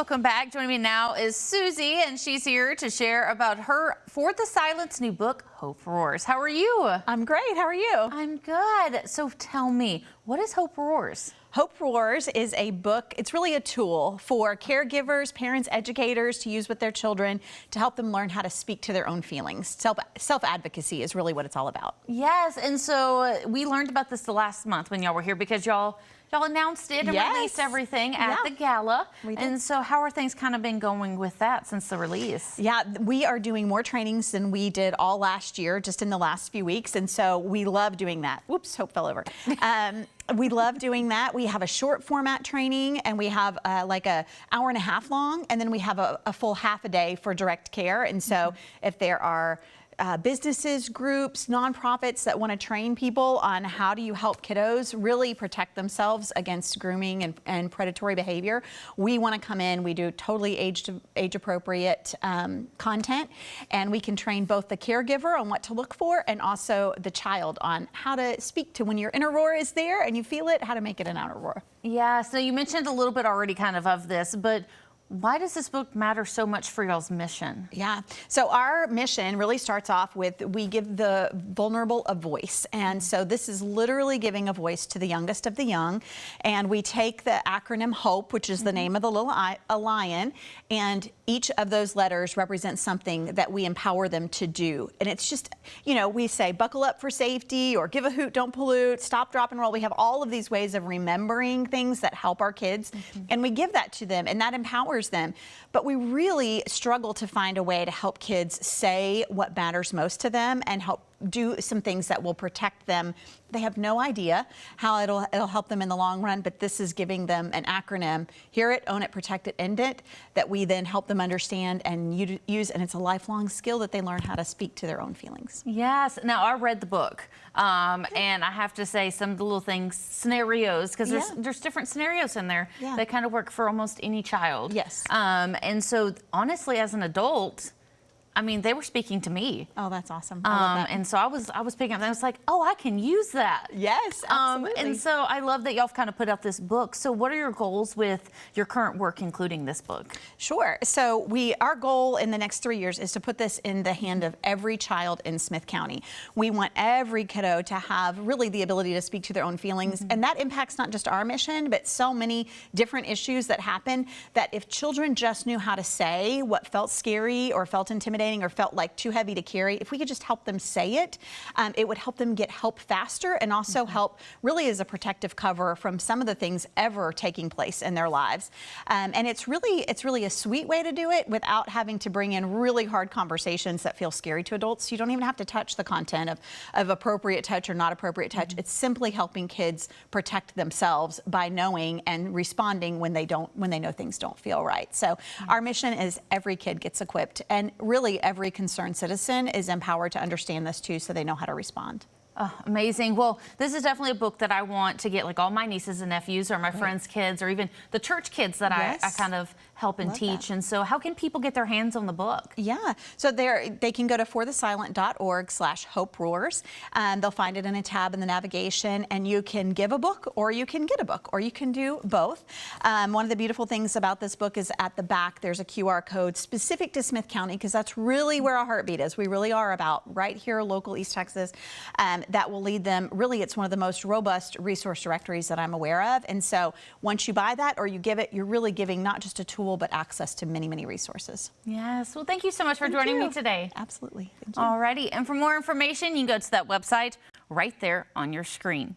Welcome back. Joining me now is Susie, and she's here to share about her For the Silent's new book, Hope Roars. How are you? I'm great. How are you? I'm good. So tell me, what is Hope Roars? Hope Roars is a book. It's really a tool for caregivers, parents, educators to use with their children to help them learn how to speak to their own feelings. Self-advocacy is really what it's all about. Yes, and so we learned about this the last month when y'all were here because y'all announced it and released everything at the gala. And so how are things kind of been going with that since the release? Yeah, we are doing more trainings than we did all last year, just in the last few weeks. And so we love doing that. Whoops, Hope fell over. We love doing that. We have a short format training, and we have like an hour and a half long, and then we have a full half a day for direct care. And so if there are businesses, groups, nonprofits that want to train people on how do you help kiddos really protect themselves against grooming and predatory behavior, we want to come in. We do totally age appropriate content, and we can train both the caregiver on what to look for and also the child on how to speak to when your inner roar is there and you feel it, how to make it an outer roar. Yeah, so you mentioned a little bit already kind of this, but why does this book matter so much for y'all's mission? Yeah, so our mission really starts off with we give the vulnerable a voice. And so this is literally giving a voice to the youngest of the young. And we take the acronym HOPE, which is the name of the little lion, and each of those letters represents something that we empower them to do. And it's just, you know, we say buckle up for safety, or give a hoot, don't pollute, stop, drop, and roll. We have all of these ways of remembering things that help our kids. And we give that to them, and that empowers them. But we really struggle to find a way to help kids say what matters most to them and help do some things that will protect them. They have no idea how it'll help them in the long run, but this is giving them an acronym: hear it, own it, protect it, end it, that we then help them understand and use, and it's a lifelong skill that they learn how to speak to their own feelings. Yes. Now, I read the book, and I have to say some of the little things, scenarios, because there's different scenarios in there that kind of work for almost any child. Yes. And so, honestly, as an adult, I mean, they were speaking to me. Oh, that's awesome. I love that. And so I was picking up, and I was like, oh, I can use that. Yes, absolutely. And so I love that y'all kind of put out this book. So what are your goals with your current work, including this book? Sure. So our goal in the next 3 years is to put this in the hand of every child in Smith County. We want every kiddo to have really the ability to speak to their own feelings. And that impacts not just our mission, but so many different issues that happen, that if children just knew how to say what felt scary or felt intimidating or felt like too heavy to carry, if we could just help them say it, it would help them get help faster, and also help really as a protective cover from some of the things ever taking place in their lives. And it's really a sweet way to do it without having to bring in really hard conversations that feel scary to adults. You don't even have to touch the content of appropriate touch or not appropriate touch. It's simply helping kids protect themselves by knowing and responding when they know things don't feel right. So our mission is every kid gets equipped, and really every concerned citizen is empowered to understand this too, so they know how to respond. Oh, amazing. Well, this is definitely a book that I want to get like all my nieces and nephews, or my friends' kids, or even the church kids that I kind of help and teach. And so how can people get their hands on the book? Yeah, so they can go to forthesilent.org/Hope Roars, and they'll find it in a tab in the navigation, and you can give a book, or you can get a book, or you can do both. One of the beautiful things about this book is at the back there's a QR code specific to Smith County, because that's really where our heartbeat is. We really are about right here, local East Texas. That will lead them. Really, it's one of the most robust resource directories that I'm aware of. And so once you buy that or you give it, you're really giving not just a tool, but access to many, many resources. Yes. Well, thank you so much for joining me today. Absolutely. Thank you. Alrighty. And for more information, you can go to that website right there on your screen.